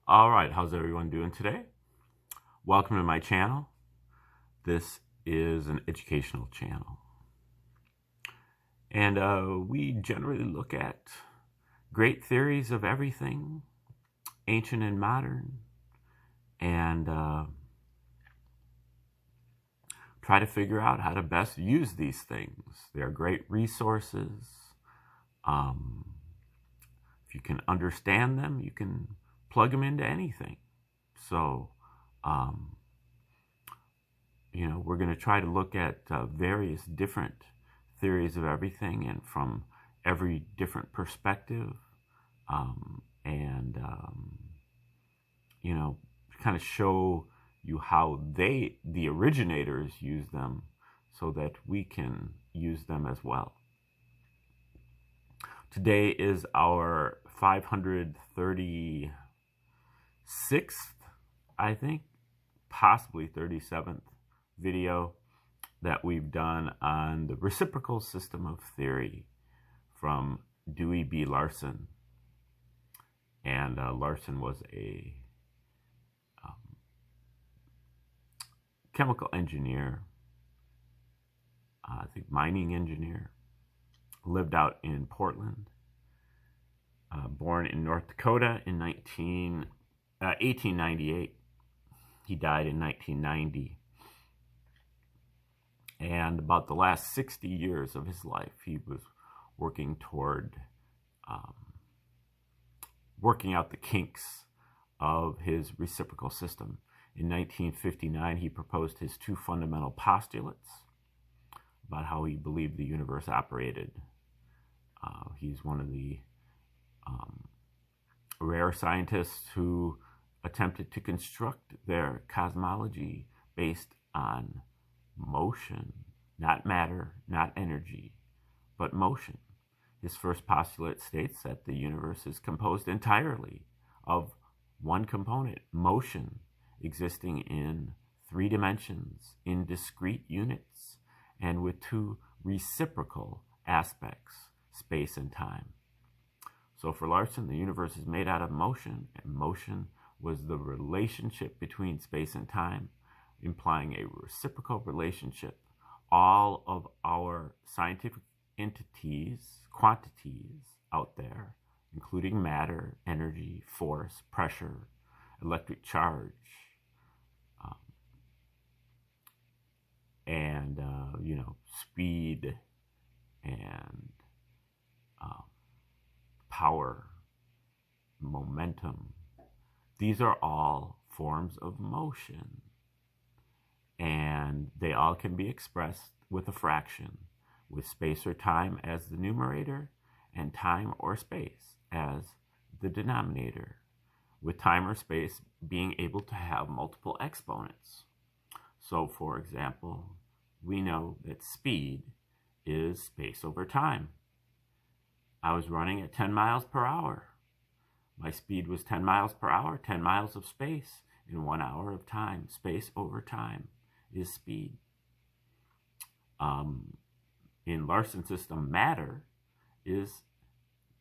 All right, how's everyone doing today? Welcome to my channel. This is an educational channel. And we generally look at great theories of everything, ancient and modern, and try to figure out how to best use these things. They're great resources. If you can understand them, you can plug them into anything. So, we're going to try to look at various different theories of everything and from every different perspective, and kind of show you how the originators, use them so that we can use them as well. Today is our 536th, I think, possibly 37th video that we've done on the reciprocal system of theory from Dewey B. Larson. And Larson was a chemical engineer, I think mining engineer, lived out in Portland, born in North Dakota in 1898. He died in 1990. And about the last 60 years of his life, he was working toward working out the kinks of his reciprocal system. In 1959, he proposed his two fundamental postulates about how he believed the universe operated. He's one of the rare scientists who attempted to construct their cosmology based on motion, not matter, not energy, but motion. His first postulate states that the universe is composed entirely of one component, motion, existing in 3 dimensions, in discrete units, and with 2 reciprocal aspects, space and time. So for Larson, the universe is made out of motion, and motion was the relationship between space and time, implying a reciprocal relationship. All of our scientific entities, quantities out there, including matter, energy, force, pressure, electric charge, and speed and power, momentum. These are all forms of motion, and they all can be expressed with a fraction, with space or time as the numerator and time or space as the denominator, with time or space being able to have multiple exponents. So, for example, we know that speed is space over time. I was running at 10 miles per hour. My speed was 10 miles per hour, 10 miles of space in 1 hour of time. Space over time is speed. In Larson's system, matter is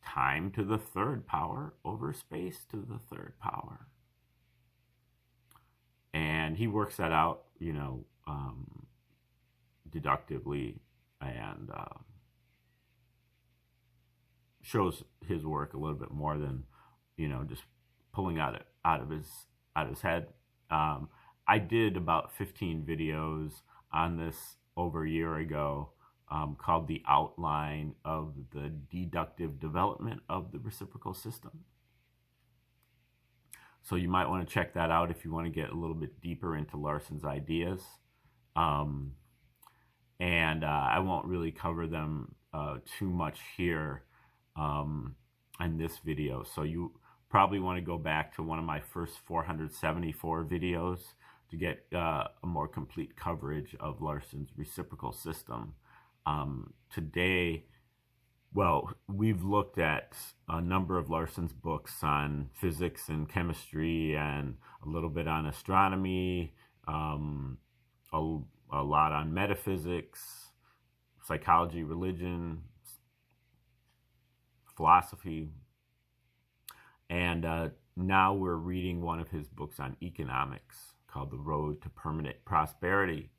time to the 3rd power over space to the 3rd power. And he works that out, deductively, and shows his work a little bit more than, just pulling out of his head. I did about 15 videos on this over a year ago, called The Outline of the Deductive Development of the Reciprocal System. So you might want to check that out if you want to get a little bit deeper into Larson's ideas. And I won't really cover them too much here in this video. So you probably want to go back to one of my first 474 videos to get a more complete coverage of Larson's reciprocal system. Today, well, we've looked at a number of Larson's books on physics and chemistry, and a little bit on astronomy, a lot on metaphysics, psychology, religion, philosophy. And now we're reading one of his books on economics called The Road to Permanent Prosperity.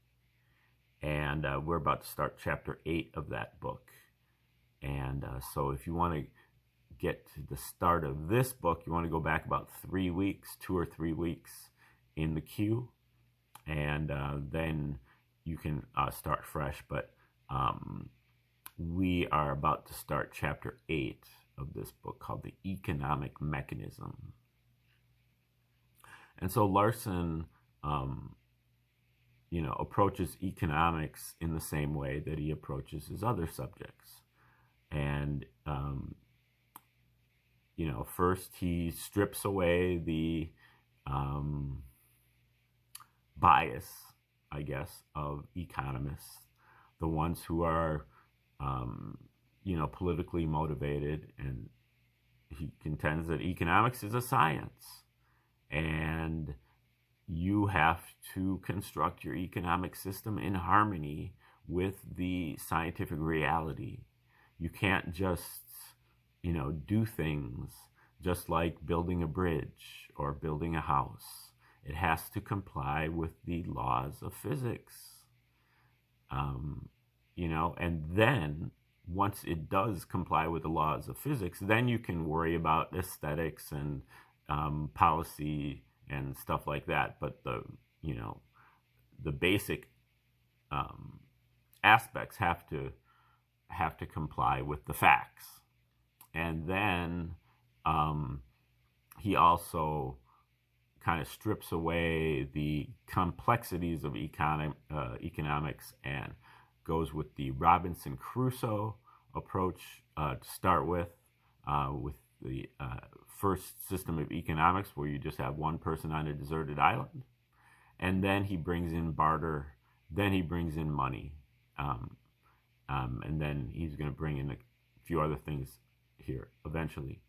And we're about to start chapter 8 of that book. And so if you want to get to the start of this book, you want to go back about 3 weeks, 2 or 3 weeks in the queue. And then you can start fresh. But we are about to start chapter 8 of this book called The Economic Mechanism. And so Larson, approaches economics in the same way that he approaches his other subjects. And, first he strips away the bias, I guess, of economists, the ones who are, politically motivated, and he contends that economics is a science, and you have to construct your economic system in harmony with the scientific reality. You can't just, do things just like building a bridge or building a house. It has to comply with the laws of physics. And then once it does comply with the laws of physics, then you can worry about aesthetics and policy and stuff like that. But the basic aspects have to comply with the facts. And then he also kind of strips away the complexities of economics and goes with the Robinson Crusoe approach to start with the first system of economics, where you just have one person on a deserted island. And then he brings in barter, then he brings in money, and then he's going to bring in a few other things here eventually.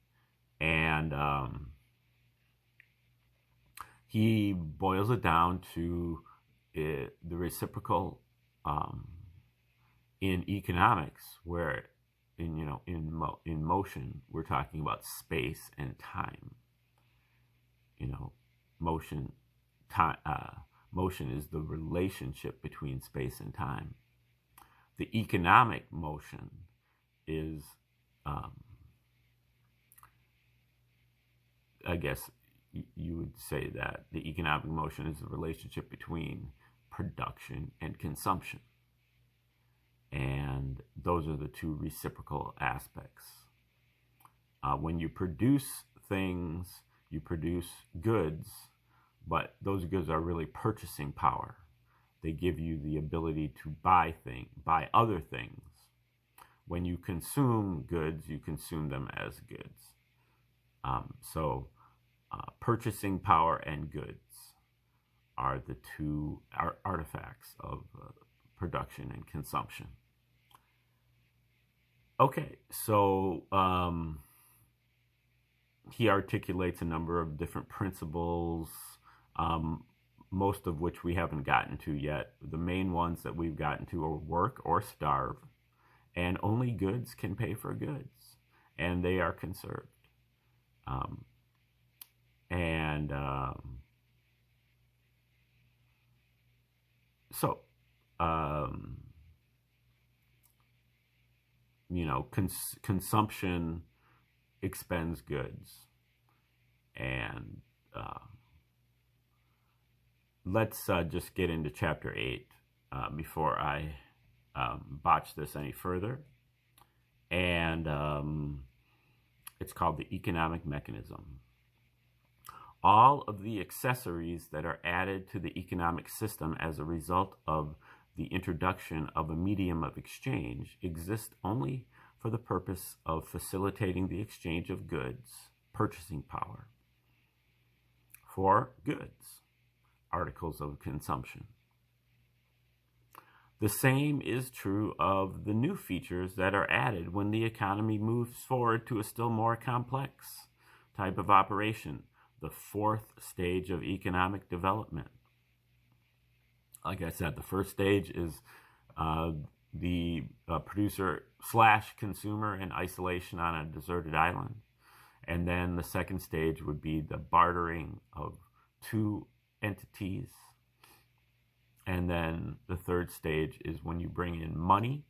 And he boils it down to the reciprocal in economics, where in motion we're talking about space and time. Motion is the relationship between space and time. The economic motion is, I guess you would say that the economic motion is the relationship between production and consumption. And those are the two reciprocal aspects. When you produce things, you produce goods, but those goods are really purchasing power. They give you the ability to buy other things. When you consume goods, you consume them as goods. So purchasing power and goods are the two artifacts of production and consumption. Okay, so he articulates a number of different principles, most of which we haven't gotten to yet. The main ones that we've gotten to are work or starve, and only goods can pay for goods, and they are conserved. Consumption expends goods. And let's just get into chapter 8 before I botch this any further. And it's called The Economic Mechanism. All of the accessories that are added to the economic system as a result of the introduction of a medium of exchange exist only for the purpose of facilitating the exchange of goods, purchasing power, for goods, articles of consumption. The same is true of the new features that are added when the economy moves forward to a still more complex type of operation, the fourth stage of economic development. Like I said, the first stage is the producer / consumer in isolation on a deserted island. And then the second stage would be the bartering of two entities. And then the third stage is when you bring in money.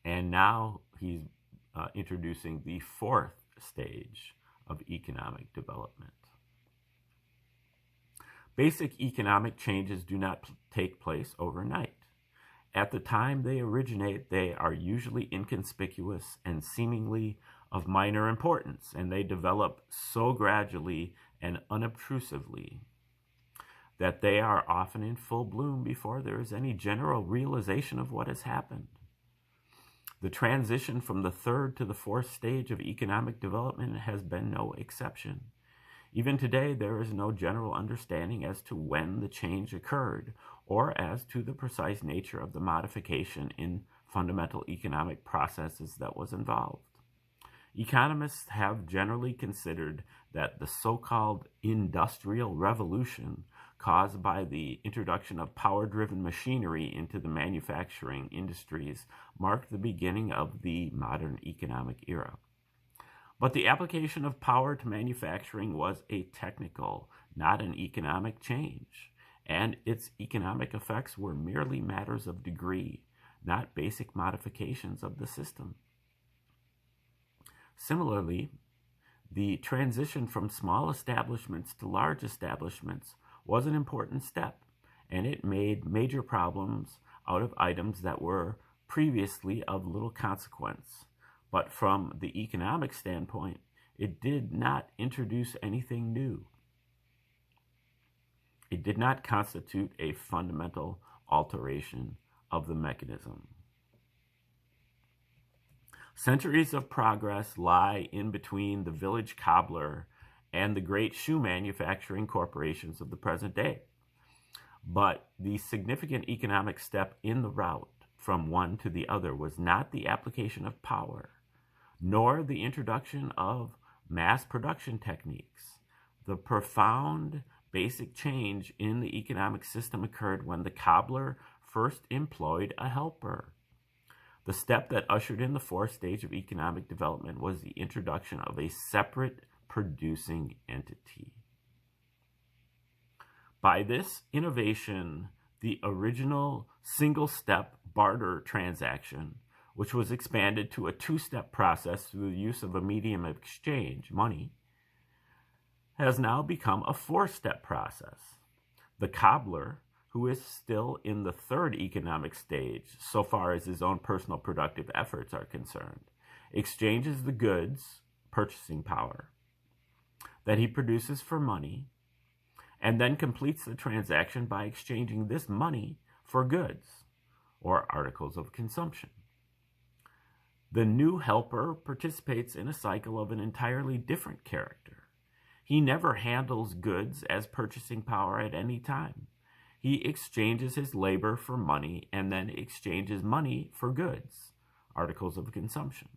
And now he's introducing the fourth stage of economic development. Basic economic changes do not take place overnight. At the time they originate, they are usually inconspicuous and seemingly of minor importance, and they develop so gradually and unobtrusively that they are often in full bloom before there is any general realization of what has happened. The transition from the third to the fourth stage of economic development has been no exception. Even today, there is no general understanding as to when the change occurred or as to the precise nature of the modification in fundamental economic processes that was involved. Economists have generally considered that the so-called industrial revolution caused by the introduction of power-driven machinery into the manufacturing industries marked the beginning of the modern economic era. But the application of power to manufacturing was a technical, not an economic change, and its economic effects were merely matters of degree, not basic modifications of the system. Similarly, the transition from small establishments to large establishments was an important step, and it made major problems out of items that were previously of little consequence. But from the economic standpoint, it did not introduce anything new. It did not constitute a fundamental alteration of the mechanism. Centuries of progress lie in between the village cobbler and the great shoe manufacturing corporations of the present day. But the significant economic step in the route from one to the other was not the application of power, nor the introduction of mass production techniques. The profound basic change in the economic system occurred when the cobbler first employed a helper. The step that ushered in the fourth stage of economic development was the introduction of a separate producing entity. By this innovation, the original single-step barter transaction, which was expanded to a two-step process through the use of a medium of exchange, money, has now become a four-step process. The cobbler, who is still in the third economic stage, so far as his own personal productive efforts are concerned, exchanges the goods, purchasing power, that he produces for money, and then completes the transaction by exchanging this money for goods, or articles of consumption. The new helper participates in a cycle of an entirely different character. He never handles goods as purchasing power at any time. He exchanges his labor for money and then exchanges money for goods, articles of consumption.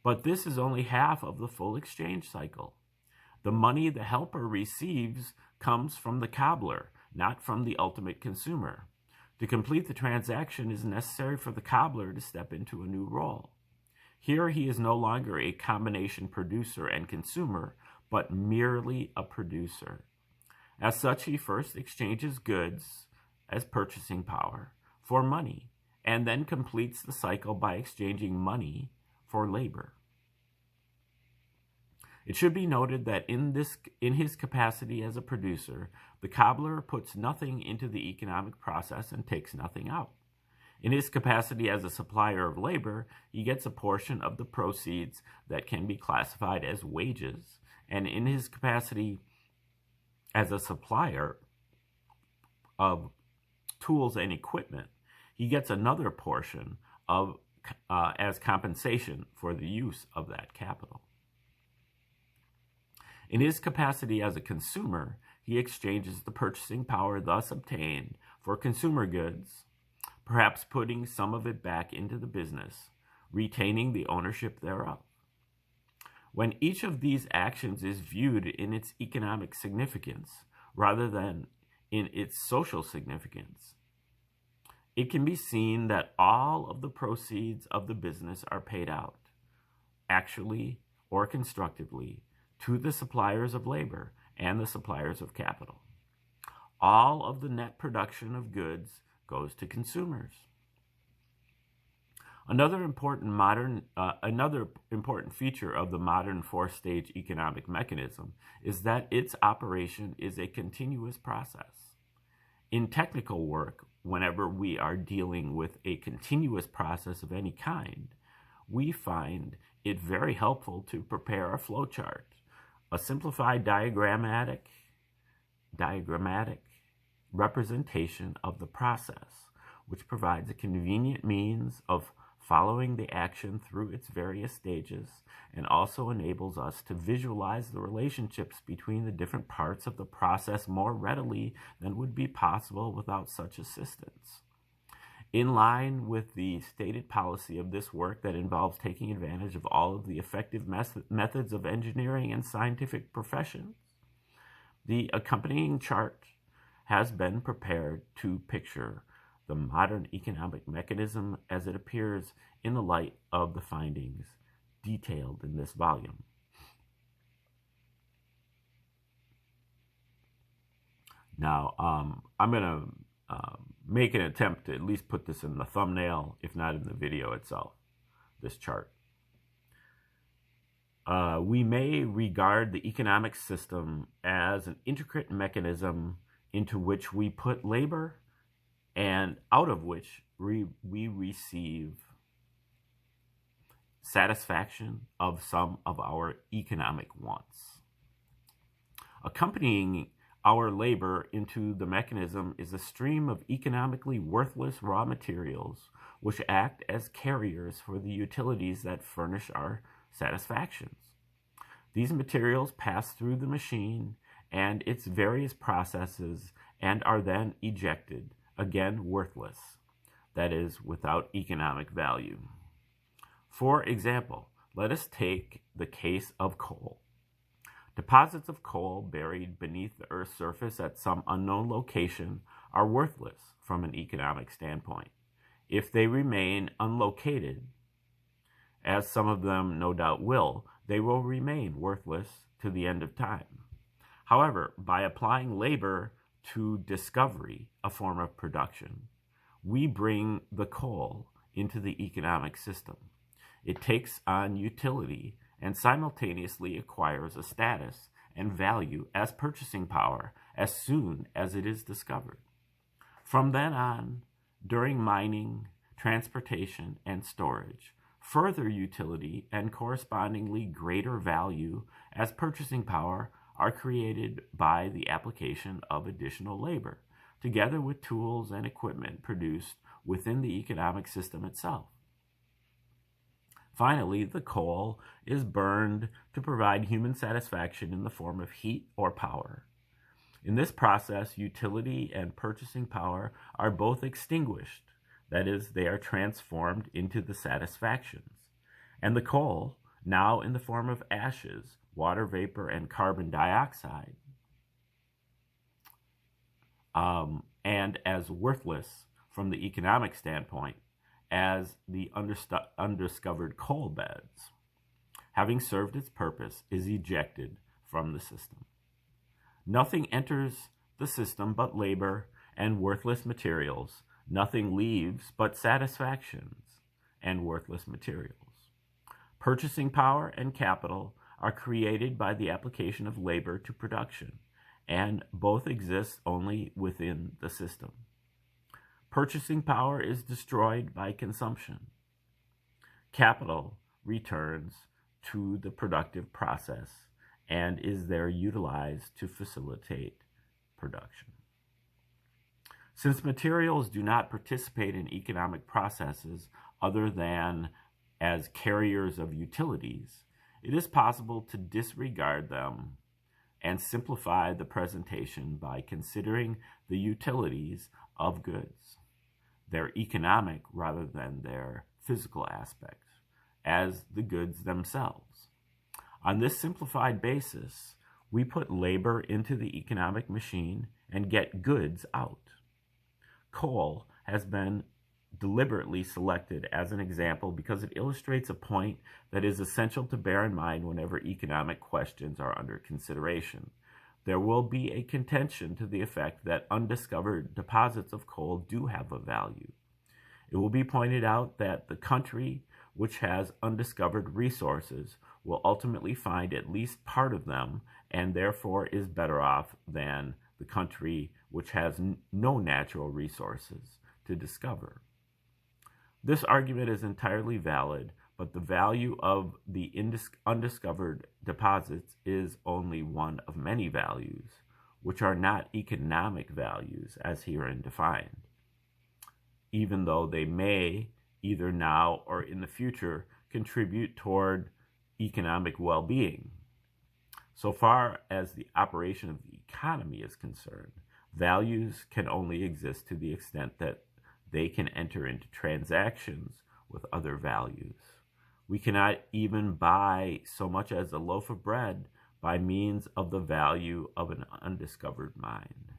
But this is only half of the full exchange cycle. The money the helper receives comes from the cobbler, not from the ultimate consumer. To complete the transaction, it is necessary for the cobbler to step into a new role. Here he is no longer a combination producer and consumer, but merely a producer. As such, he first exchanges goods as purchasing power for money, and then completes the cycle by exchanging money for labor. It should be noted that in his capacity as a producer, the cobbler puts nothing into the economic process and takes nothing out. In his capacity as a supplier of labor, he gets a portion of the proceeds that can be classified as wages, and in his capacity as a supplier of tools and equipment, he gets another portion of as compensation for the use of that capital. In his capacity as a consumer, he exchanges the purchasing power thus obtained for consumer goods, perhaps putting some of it back into the business, retaining the ownership thereof. When each of these actions is viewed in its economic significance rather than in its social significance, it can be seen that all of the proceeds of the business are paid out, actually or constructively to the suppliers of labor and the suppliers of capital. All of the net production of goods goes to consumers. Another important feature of the modern four-stage economic mechanism is that its operation is a continuous process. In technical work, whenever we are dealing with a continuous process of any kind, we find it very helpful to prepare a flowchart, a simplified diagrammatic representation of the process, which provides a convenient means of following the action through its various stages, and also enables us to visualize the relationships between the different parts of the process more readily than would be possible without such assistance. In line with the stated policy of this work that involves taking advantage of all of the effective methods of engineering and scientific professions, the accompanying chart has been prepared to picture the modern economic mechanism as it appears in the light of the findings detailed in this volume. Now, I'm going to make an attempt to at least put this in the thumbnail, if not in the video itself, this chart. We may regard the economic system as an intricate mechanism into which we put labor and out of which we receive satisfaction of some of our economic wants. Accompanying our labor into the mechanism is a stream of economically worthless raw materials which act as carriers for the utilities that furnish our satisfactions. These materials pass through the machine and its various processes and are then ejected, again worthless, that is, without economic value. For example, let us take the case of coal. Deposits of coal buried beneath the Earth's surface at some unknown location are worthless from an economic standpoint. If they remain unlocated, as some of them no doubt will, they will remain worthless to the end of time. However, by applying labor to discovery, a form of production, we bring the coal into the economic system. It takes on utility and simultaneously acquires a status and value as purchasing power as soon as it is discovered. From then on, during mining, transportation, and storage, further utility and correspondingly greater value as purchasing power are created by the application of additional labor, together with tools and equipment produced within the economic system itself. Finally, the coal is burned to provide human satisfaction in the form of heat or power. In this process, utility and purchasing power are both extinguished, that is, they are transformed into the satisfactions, and the coal, now in the form of ashes, water vapor, and carbon dioxide, and as worthless from the economic standpoint as the undiscovered coal beds, having served its purpose, is ejected from the system. Nothing enters the system but labor and worthless materials. Nothing leaves but satisfactions and worthless materials. Purchasing power and capital are created by the application of labor to production, and both exist only within the system. Purchasing power is destroyed by consumption. Capital returns to the productive process and is there utilized to facilitate production. Since materials do not participate in economic processes other than as carriers of utilities, it is possible to disregard them and simplify the presentation by considering the utilities of goods, their economic rather than their physical aspects, as the goods themselves. On this simplified basis, we put labor into the economic machine and get goods out. Coal has been deliberately selected as an example because it illustrates a point that is essential to bear in mind whenever economic questions are under consideration. There will be a contention to the effect that undiscovered deposits of coal do have a value. It will be pointed out that the country which has undiscovered resources will ultimately find at least part of them and therefore is better off than the country which has no natural resources to discover. This argument is entirely valid, but the value of the undiscovered deposits is only one of many values, which are not economic values as herein defined, even though they may, either now or in the future, contribute toward economic well-being. So far as the operation of the economy is concerned, values can only exist to the extent that they can enter into transactions with other values. We cannot even buy so much as a loaf of bread by means of the value of an undiscovered mind.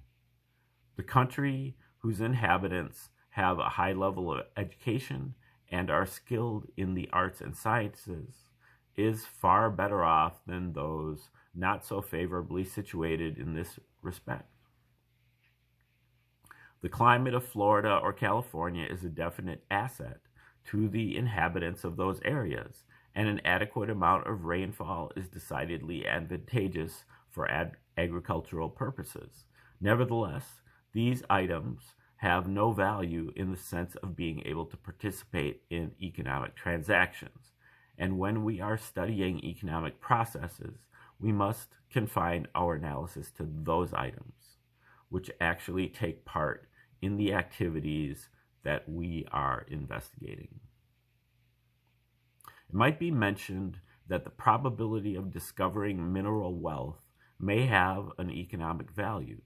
The country whose inhabitants have a high level of education and are skilled in the arts and sciences is far better off than those not so favorably situated in this respect. The climate of Florida or California is a definite asset to the inhabitants of those areas, and an adequate amount of rainfall is decidedly advantageous for agricultural purposes. Nevertheless, these items have no value in the sense of being able to participate in economic transactions. And when we are studying economic processes, we must confine our analysis to those items which actually take part in the activities that we are investigating. It might be mentioned that the probability of discovering mineral wealth may have an economic value.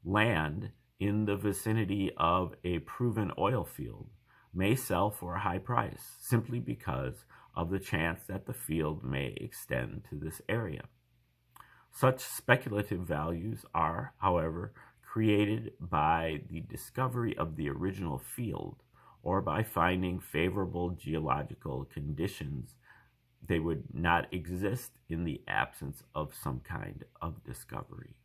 Land in the vicinity of a proven oil field may sell for a high price simply because of the chance that the field may extend to this area. Such speculative values are, however, created by the discovery of the original field or by finding favorable geological conditions. They would not exist in the absence of some kind of discovery.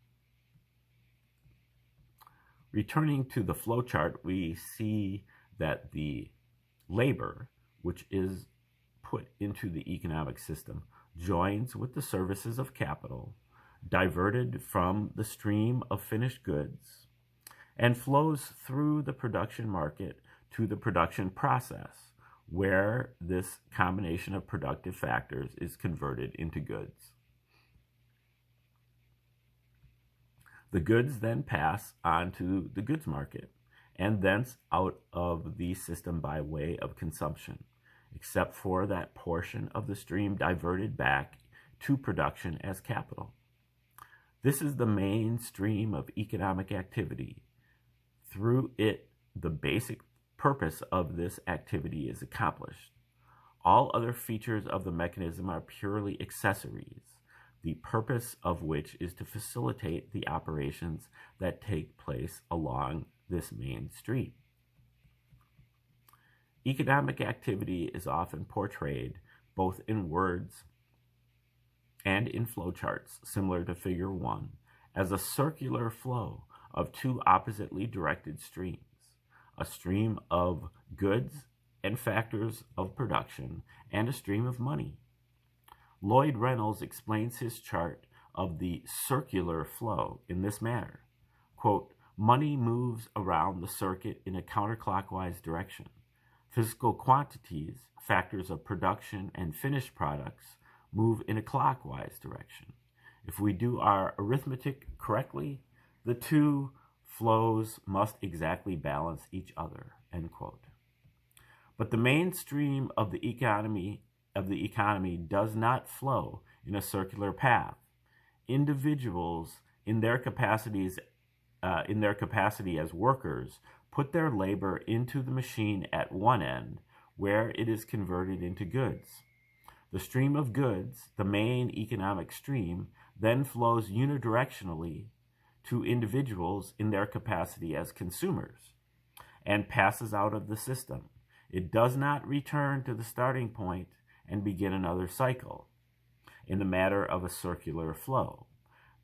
Returning to the flowchart, we see that the labor, which is put into the economic system, joins with the services of capital, diverted from the stream of finished goods, and flows through the production market to the production process, where this combination of productive factors is converted into goods. The goods then pass on to the goods market, and thence out of the system by way of consumption, except for that portion of the stream diverted back to production as capital. This is the main stream of economic activity. Through it, the basic purpose of this activity is accomplished. All other features of the mechanism are purely accessories, the purpose of which is to facilitate the operations that take place along this main stream. Economic activity is often portrayed both in words and in flowcharts, similar to Figure 1, as a circular flow of two oppositely directed streams, a stream of goods and factors of production, and a stream of money. Lloyd Reynolds explains his chart of the circular flow in this manner. Quote, money moves around the circuit in a counterclockwise direction. Physical quantities, factors of production and finished products, move in a clockwise direction. If we do our arithmetic correctly, the two flows must exactly balance each other, end quote. But the mainstream of the economy does not flow in a circular path. Individuals, in their capacity as workers, put their labor into the machine at one end, where it is converted into goods. The stream of goods, the main economic stream, then flows unidirectionally to individuals in their capacity as consumers. and passes out of the system. It does not return to the starting point and begin another cycle. In the matter of a circular flow,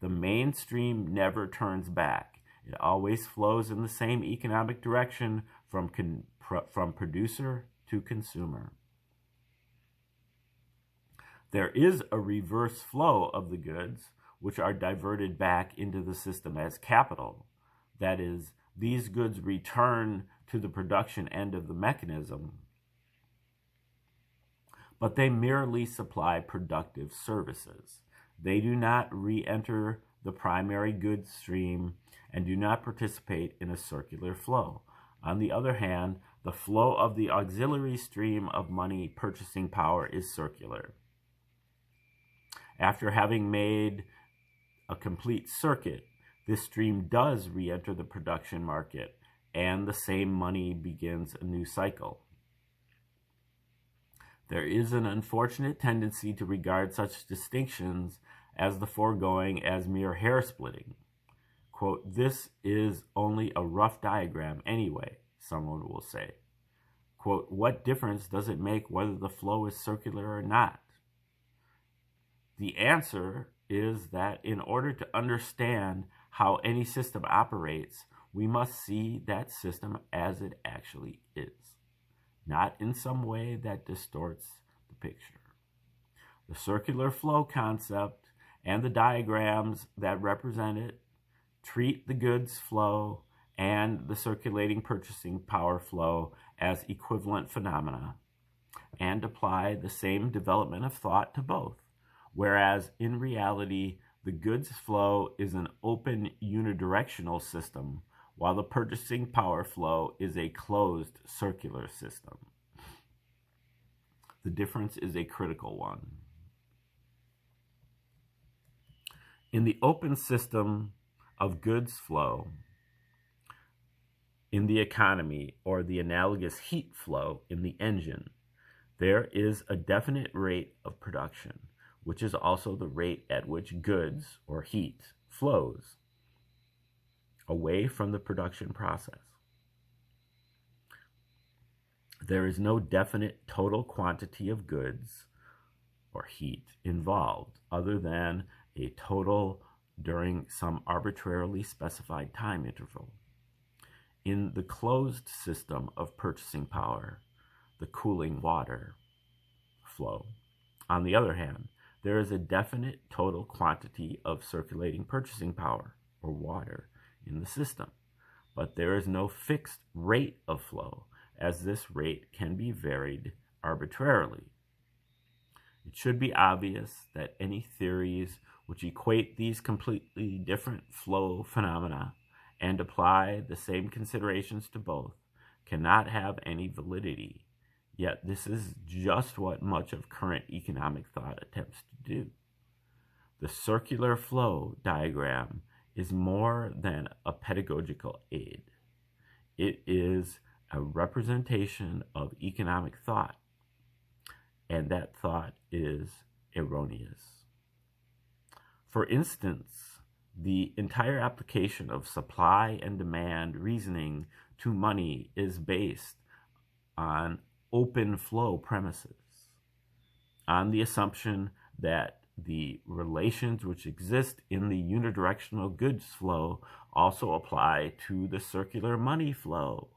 the mainstream never turns back. It always flows in the same economic direction from producer to consumer. There is a reverse flow of the goods, which are diverted back into the system as capital. That is, these goods return to the production end of the mechanism, but they merely supply productive services. They do not re-enter the primary goods stream and do not participate in a circular flow. On the other hand, the flow of the auxiliary stream of money purchasing power is circular. After having made a complete circuit, this stream does re-enter the production market, and the same money begins a new cycle. There is an unfortunate tendency to regard such distinctions as the foregoing as mere hair splitting. Quote, "This is only a rough diagram anyway," someone will say. Quote, "What difference does it make whether the flow is circular or not?" The answer is that in order to understand how any system operates, we must see that system as it actually is, not in some way that distorts the picture. The circular flow concept and the diagrams that represent it treat the goods flow and the circulating purchasing power flow as equivalent phenomena and apply the same development of thought to both, whereas in reality, the goods flow is an open unidirectional system, while the purchasing power flow is a closed circular system. The difference is a critical one. In the open system of goods flow, in the economy, or the analogous heat flow in the engine, there is a definite rate of production, which is also the rate at which goods, or heat, flows away from the production process. There is no definite total quantity of goods or heat involved other than a total during some arbitrarily specified time interval. In the closed system of purchasing power, the cooling water flow, on the other hand, there is a definite total quantity of circulating purchasing power, or water, in the system, but there is no fixed rate of flow, as this rate can be varied arbitrarily. It should be obvious that any theories which equate these completely different flow phenomena and apply the same considerations to both cannot have any validity. Yet this is just what much of current economic thought attempts to do. The circular flow diagram is more than a pedagogical aid. It is a representation of economic thought, and that thought is erroneous. For instance, the entire application of supply and demand reasoning to money is based on open flow premises, on the assumption that the relations which exist in the unidirectional goods flow also apply to the circular money flow,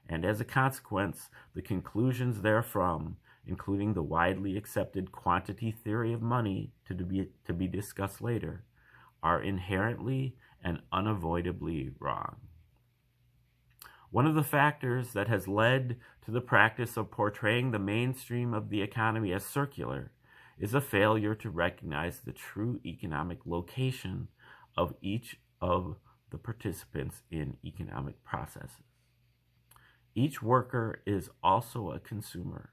and as a consequence, the conclusions therefrom, including the widely accepted quantity theory of money to be discussed later, are inherently and unavoidably wrong. One of the factors that has led to the practice of portraying the mainstream of the economy as circular is a failure to recognize the true economic location of each of the participants in economic processes. Each worker is also a consumer,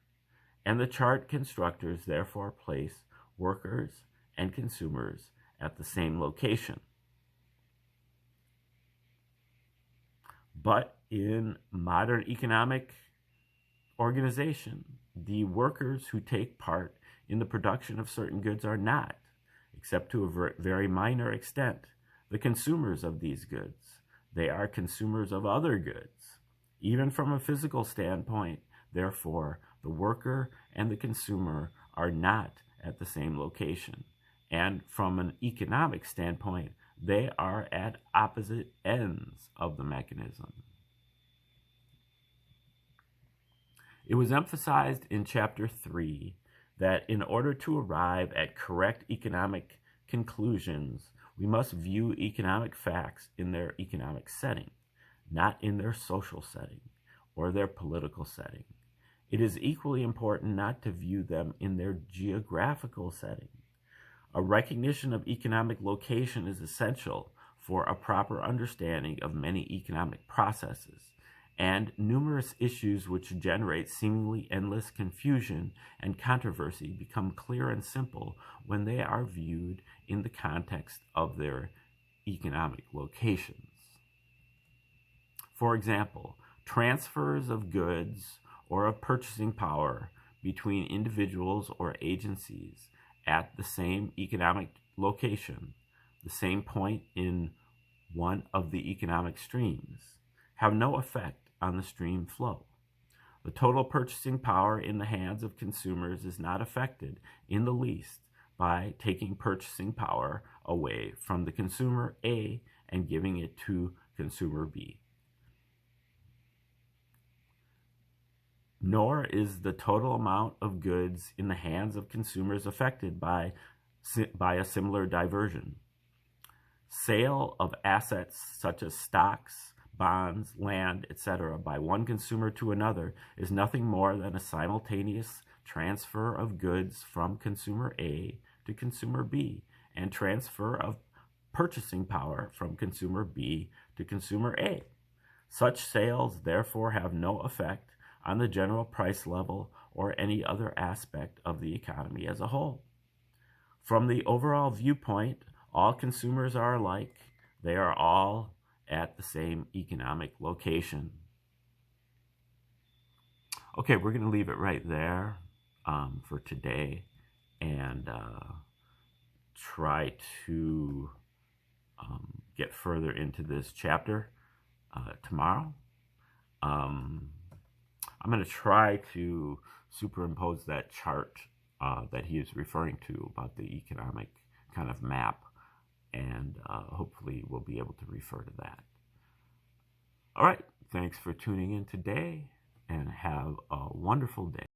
and the chart constructors therefore place workers and consumers at the same location. But in modern economic organization, the workers who take part in the production of certain goods are not, except to a very minor extent, the consumers of these goods. They are consumers of other goods. Even from a physical standpoint, therefore, the worker and the consumer are not at the same location. And from an economic standpoint, they are at opposite ends of the mechanism. It was emphasized in Chapter 3 that in order to arrive at correct economic conclusions, we must view economic facts in their economic setting, not in their social setting or their political setting. It is equally important not to view them in their geographical setting. A recognition of economic location is essential for a proper understanding of many economic processes, and numerous issues which generate seemingly endless confusion and controversy become clear and simple when they are viewed in the context of their economic locations. For example, transfers of goods or of purchasing power between individuals or agencies at the same economic location, the same point in one of the economic streams, have no effect on the stream flow. The total purchasing power in the hands of consumers is not affected in the least by taking purchasing power away from the consumer A and giving it to consumer B. Nor is the total amount of goods in the hands of consumers affected by a similar diversion. Sale of assets such as stocks, bonds, land, etc. by one consumer to another is nothing more than a simultaneous transfer of goods from consumer A to consumer B and transfer of purchasing power from consumer B to consumer A. Such sales therefore have no effect on the general price level or any other aspect of the economy as a whole. From the overall viewpoint, all consumers are alike. They are all at the same economic location. Okay, we're going to leave it right there for today and try to get further into this chapter tomorrow. I'm going to try to superimpose that chart that he is referring to about the economic kind of map, and hopefully we'll be able to refer to that. All right, thanks for tuning in today, and have a wonderful day.